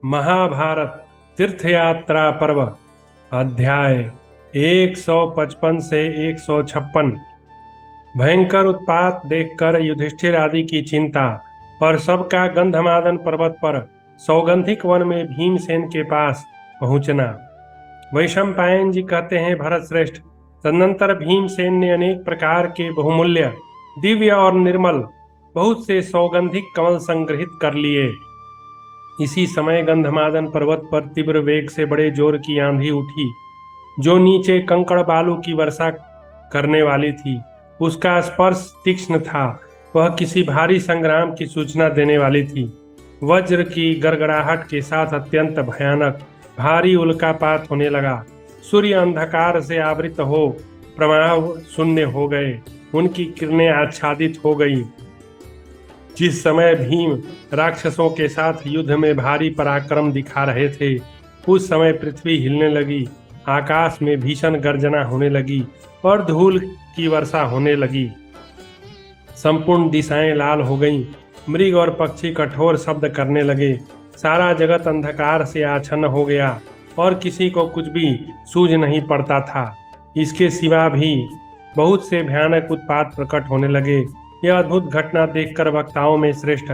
महाभारत तीर्थयात्रा पर्व अध्याय 155 से 156। भयंकर उत्पात देखकर युधिष्ठिर आदि की चिंता और सबका गंधमादन पर्वत पर सौगंधिक वन में भीमसेन के पास पहुंचना। वैशंपायन जी कहते हैं, भरत श्रेष्ठ, तदनंतर भीमसेन ने अनेक प्रकार के बहुमूल्य, दिव्य और निर्मल बहुत से सौगंधिक कमल संग्रहित कर लिए। इसी समय गंधमादन पर्वत पर तीव्र वेग से बड़े जोर की आंधी उठी, जो नीचे कंकड़ बालू की वर्षा करने वाली थी। उसका स्पर्श तीक्ष्ण था, वह किसी भारी संग्राम की सूचना देने वाली थी। वज्र की गड़गड़ाहट के साथ अत्यंत भयानक भारी उल्कापात होने लगा। सूर्य अंधकार से आवृत हो प्रवाह शून्य हो गए, उनकी किरणें आच्छादित हो गई। जिस समय भीम राक्षसों के साथ युद्ध में भारी पराक्रम दिखा रहे थे, उस समय पृथ्वी हिलने लगी, आकाश में भीषण गर्जना होने लगी और धूल की वर्षा होने लगी। संपूर्ण दिशाएं लाल हो गईं, मृग और पक्षी कठोर शब्द करने लगे। सारा जगत अंधकार से आच्छन्न हो गया और किसी को कुछ भी सूझ नहीं पड़ता था। इसके सिवा भी बहुत से भयानक उत्पात प्रकट होने लगे। यह अद्भुत घटना देखकर वक्ताओं में श्रेष्ठ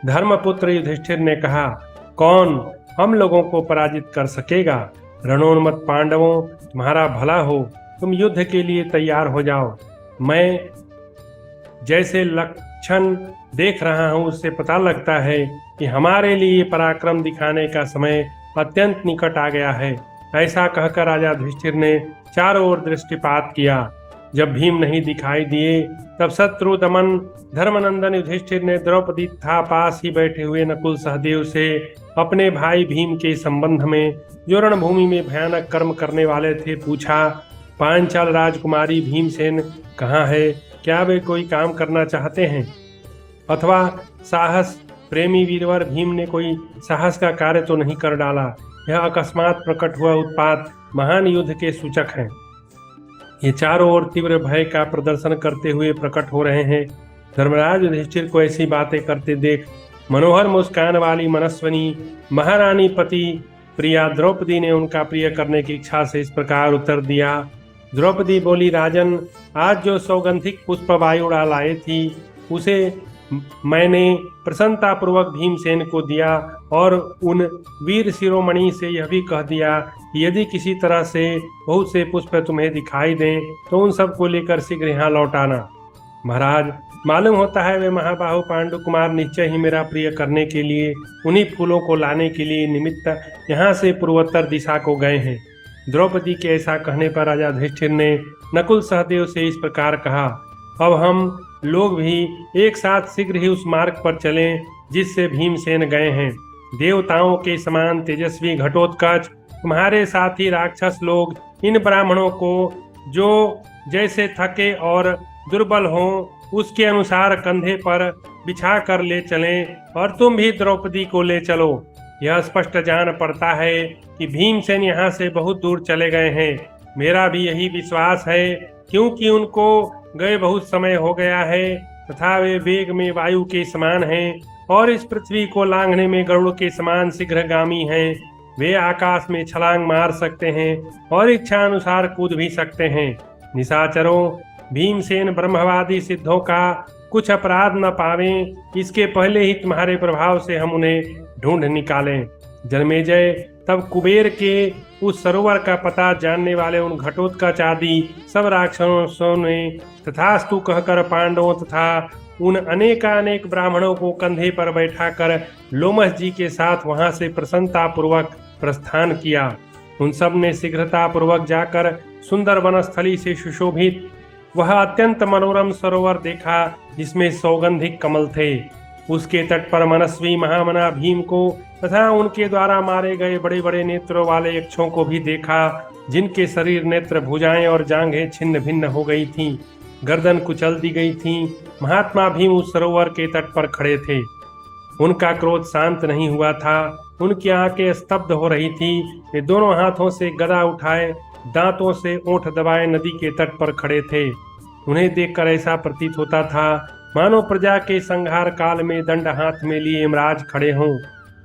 धर्मपुत्र युधिष्ठिर ने कहा, कौन हम लोगों को पराजित कर सकेगा? रणोन्मत्त पांडवों, तुम्हारा भला हो, तुम युद्ध के लिए तैयार हो जाओ। मैं जैसे लक्षण देख रहा हूं, उससे पता लगता है कि हमारे लिए पराक्रम दिखाने का समय अत्यंत निकट आ गया है। ऐसा कहकर राजा युधिष्ठिर ने चारों ओर दृष्टिपात किया। जब भीम नहीं दिखाई दिए, तब शत्रु दमन धर्मनंदन युधिष्ठिर ने द्रौपदी तथा पास ही बैठे हुए नकुल सहदेव से अपने भाई भीम के संबंध में, जो रणभूमि में भयानक कर्म करने वाले थे, पूछा, पांचाल राजकुमारी भीमसेन कहाँ है? क्या वे कोई काम करना चाहते हैं? अथवा साहस प्रेमी वीरवर भीम ने कोई साहस का कार्य तो नहीं कर डाला? यह अकस्मात प्रकट हुआ उत्पात महान युद्ध के सूचक हैं। ये चारों ओर तीव्र भय का प्रदर्शन करते हुए प्रकट हो रहे हैं। धर्मराज युधिष्ठिर को ऐसी बातें करते देख मनोहर मुस्कान वाली मनस्विनी महारानी पति प्रिया द्रौपदी ने उनका प्रिय करने की इच्छा से इस प्रकार उत्तर दिया। द्रौपदी बोली, राजन, आज जो सौगंधिक पुष्प वायु लाए थी, उसे मैंने प्रसन्नतापूर्वक भीमसेन को दिया और उन वीर शिरोमणि से यह भी कह दिया कि यदि किसी तरह से बहुत से पुष्प तुम्हें दिखाई दें तो उन सब को लेकर शीघ्र यहाँ लौट आना। महाराज, मालूम होता है वे महाबाहु पांडु कुमार निश्चय ही मेरा प्रिय करने के लिए उन्हीं फूलों को लाने के लिए निमित्त यहाँ से पूर्वोत्तर दिशा को गए हैं। द्रौपदी के ऐसा कहने पर राजा युधिष्ठिर ने नकुल सहदेव से इस प्रकार कहा, अब हम लोग भी एक साथ शीघ्र ही उस मार्ग पर चलें जिससे भीमसेन गए हैं। देवताओं के समान तेजस्वी घटोत्कच तुम्हारे साथी राक्षस लोग इन ब्राह्मणों को, जो जैसे थके और दुर्बल हों, उसके अनुसार कंधे पर बिछा कर ले चलें और तुम भी द्रौपदी को ले चलो। यह स्पष्ट जान पड़ता है कि भीमसेन यहाँ से बहुत दूर चले गए हैं। मेरा भी यही विश्वास है, क्योंकि उनको गए बहुत समय हो गया है तथा वे वेग में वायु के समान हैं और इस पृथ्वी को लांघने में गरुड़ के समान शीघ्रगामी हैं। वे आकाश में छलांग मार सकते हैं और इच्छा अनुसार कूद भी सकते हैं। निशाचरों, भीमसेन ब्रह्मवादी सिद्धों का कुछ अपराध न पावें, इसके पहले ही तुम्हारे प्रभाव से हम उन्हें ढूंढ निकालें। जन्मेजय, तब कुबेर के उस सरोवर का पता जानने वाले उन घटोत्कच आदि सब राक्षसों ने तथास्तु कहकर पांडवों तथा उन अनेकानेक ब्राह्मणों को कंधे पर बैठाकर लोमस जी के साथ वहां से प्रसन्नता पूर्वक प्रस्थान किया। उन सब ने शीघ्रता पूर्वक जाकर सुंदर वनस्थली से सुशोभित वह अत्यंत मनोरम सरोवर देखा, जिसमें सौगंधिक कमल थे। उसके तट पर मनस्वी महामना भीम को तथा उनके द्वारा मारे गए बड़े बड़े नेत्रों वाले यक्षों को भी देखा, जिनके शरीर, नेत्र, भुजाएं और जांघें छिन्न भिन्न हो गई थीं, गर्दन कुचल दी गई थीं। महात्मा भीम उस सरोवर के तट पर खड़े थे। उनका क्रोध शांत नहीं हुआ था, उनकी आंखें स्तब्ध हो रही थी। वे दोनों हाथों से गदा उठाए, दांतों से ओंठ दबाए नदी के तट पर खड़े थे। उन्हें देखकर ऐसा प्रतीत होता था मानो प्रजा के संहार काल में दंड हाथ में लिए यमराज खड़े हों।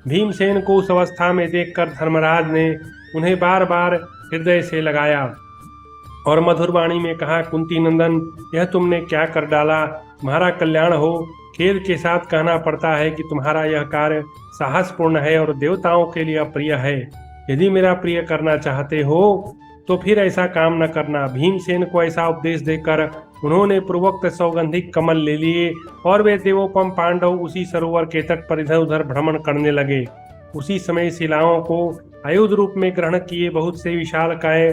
भीमसेन को उस अवस्था में देखकर धर्मराज ने उन्हें बार बार हृदय से लगाया और मधुर वाणी में कहा, कुंती नंदन, यह तुमने क्या कर डाला? तुम्हारा कल्याण हो। खेद के साथ कहना पड़ता है कि तुम्हारा यह कार्य साहसपूर्ण है और देवताओं के लिए अप्रिय है। यदि मेरा प्रिय करना चाहते हो तो फिर ऐसा काम न करना। भीमसेन को ऐसा उपदेश देकर उन्होंने पूर्वोक्त सौगंधिक कमल ले लिए और वे देवोपम पांडव उसी सरोवर के तट पर इधर उधर भ्रमण करने लगे। उसी समय शिलाओं को आयुध रूप में ग्रहण किए बहुत से विशालकाय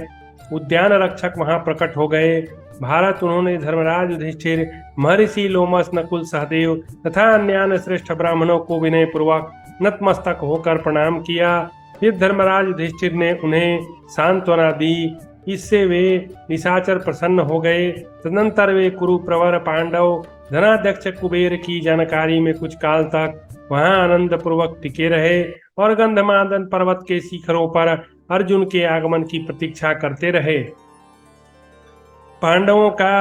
उद्यान रक्षक वहां प्रकट हो गए। भारत उन्होंने धर्मराज युधिष्ठिर, महर्षि लोमस, नकुल, सहदेव तथा अन्य श्रेष्ठ ब्राह्मणों को विनय पूर्वक नतमस्तक होकर प्रणाम किया। फिर धर्मराज युधिष्ठिर ने उन्हें सांत्वना दी। इससे वे निशाचर प्रसन्न हो गए। तदनंतर वे कुरु प्रवर पांडव धनाध्यक्ष कुबेर की जानकारी में कुछ काल तक वहां आनंद पूर्वक टिके रहे और गंधमादन पर्वत के शिखरों पर अर्जुन के आगमन की प्रतीक्षा करते रहे। पांडवों का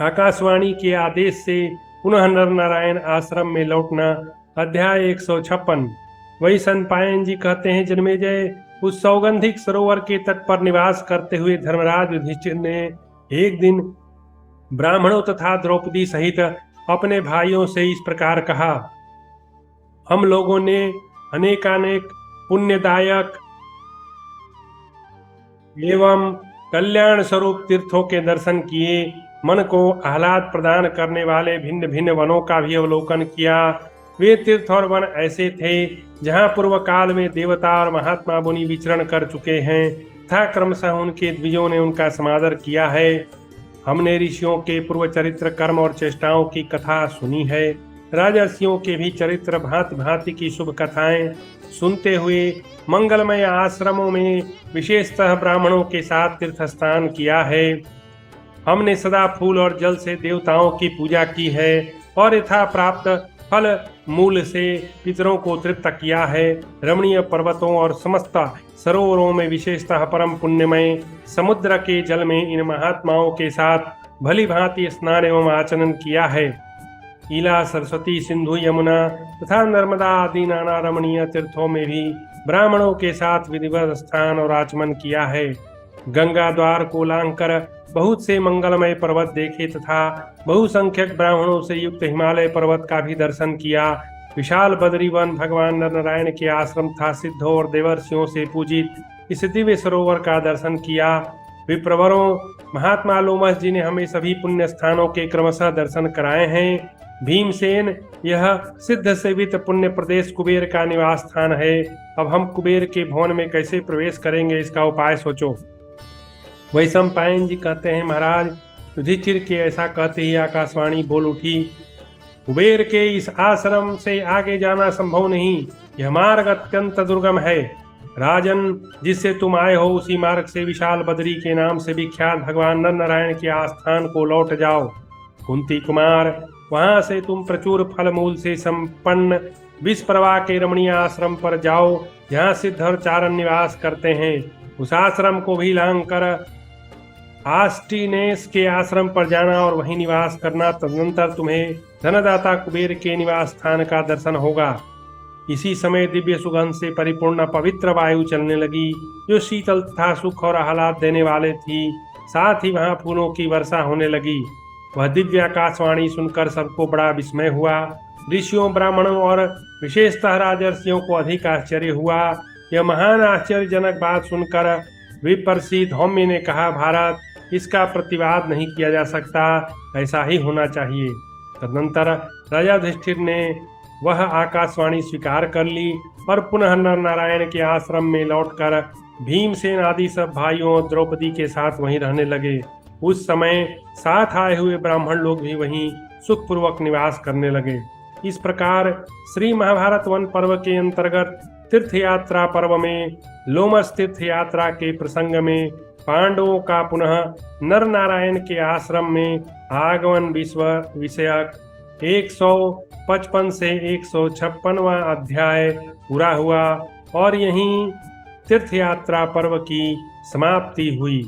आकाशवाणी के आदेश से पुनः नर नारायण आश्रम में लौटना। अध्याय 156। वही संपायन जी कहते हैं, जन्मेजय, उस सौगंधिक सरोवर के तट पर निवास करते हुए धर्मराज युधिष्ठिर ने एक दिन ब्राह्मणों तथा द्रौपदी सहित अपने भाइयों से इस प्रकार कहा, हम लोगों ने अनेकानेक पुण्यदायक एवं कल्याण स्वरूप तीर्थों के दर्शन किए। मन को आह्लाद प्रदान करने वाले भिन्न भिन्न वनों का भी अवलोकन किया। वे तीर्थ और वन ऐसे थे जहाँ पूर्व काल में देवता और महात्मा मुनि विचरण कर चुके हैं तथा क्रमशः उनके द्विजों ने उनका समादर किया है। हमने ऋषियों के पूर्व चरित्र, कर्म और चेष्टाओं की कथा सुनी है। राजर्षियों के भी चरित्र, भांति भांति की शुभ कथाएं सुनते हुए मंगलमय आश्रमों में विशेषतः ब्राह्मणों के साथ तीर्थ स्नान किया है। हमने सदा फूल और जल से देवताओं की पूजा की है और यथा प्राप्त फल मूल से पितरों को तृप्त किया है। रमणीय पर्वतों और समस्त सरोवरों में विशेषतः परम पुण्यमय समुद्र के जल में इन महात्माओं के साथ भली भांति स्नान एवं आचरण किया है। ईला, सरस्वती, सिंधु, यमुना तथा नर्मदा आदि नाना रमणीय तीर्थों में भी ब्राह्मणों के साथ विधिवत स्नान और आचमन किया है। गंगा द्वार को लांघकर बहुत से मंगलमय पर्वत देखे तथा बहुसंख्यक ब्राह्मणों से युक्त हिमालय पर्वत का भी दर्शन किया। विशाल बद्री वन, भगवान नर नारायण के आश्रम तथा सिद्धों और देवर्षियों से पूजित इस दिव्य सरोवर का दर्शन किया। विप्रवरों महात्मा लोमस जी ने हमें सभी पुण्य स्थानों के क्रमशः दर्शन कराए हैं। भीमसेन, यह सिद्ध सेवित पुण्य प्रदेश कुबेर का निवास स्थान है। अब हम कुबेर के भवन में कैसे प्रवेश करेंगे, इसका उपाय सोचो। वैशंपायन जी कहते हैं, महाराज युधिष्ठिर के ऐसा कहते ही आकाशवाणी बोल उठी, कुबेर के इस आश्रम से आगे जाना संभव नहीं। यह मार्ग अत्यंत दुर्गम है। राजन, जिससे तुम आए हो उसी मार्ग से विशाल बद्री के नाम से विख्यात भगवान नर नारायण के आस्थान को लौट जाओ। कुंती कुमार, वहां से तुम प्रचुर फल मूल से संपन्न विषप्रभा के रमणीय आश्रम पर जाओ, जहाँ सिद्ध और चारण निवास करते हैं। उस आश्रम को भी लांघ कर आस्टिनेस के आश्रम पर जाना और वहीं निवास करना। तदनंतर तुम्हें धनदाता कुबेर के निवास स्थान का दर्शन होगा। इसी समय दिव्य सुगंध से परिपूर्ण पवित्र वायु चलने लगी, जो शीतल तथा सुख और आह्लाद देने वाले थी। साथ ही वहां फूलों की वर्षा होने लगी। वह दिव्य आकाशवाणी सुनकर सबको बड़ा विस्मय हुआ। ऋषियों, ब्राह्मणों और विशेषतः राजर्षियों को अधिक आश्चर्य हुआ। यह महान आश्चर्यजनक बात सुनकर विपर्षि धौम्य ने कहा, भारत, इसका प्रतिवाद नहीं किया जा सकता, ऐसा ही होना चाहिए। तदनंतर राजा युधिष्ठिर ने वह आकाशवाणी स्वीकार कर ली और पुनः नर नारायण के आश्रम में लौटकर भीमसेन आदि सब भाइयों और द्रौपदी के साथ वहीं रहने लगे। उस समय साथ आए हुए ब्राह्मण लोग भी वहीं सुखपूर्वक निवास करने लगे। इस प्रकार श्री महाभारत वन पर्व के अंतर्गत तीर्थ यात्रा पर्व में लोमस तीर्थ यात्रा के प्रसंग में पांडवों का पुनः नर नारायण के आश्रम में आगमन विषयक 155 से 156वां अध्याय पूरा हुआ और यहीं तीर्थ यात्रा पर्व की समाप्ति हुई।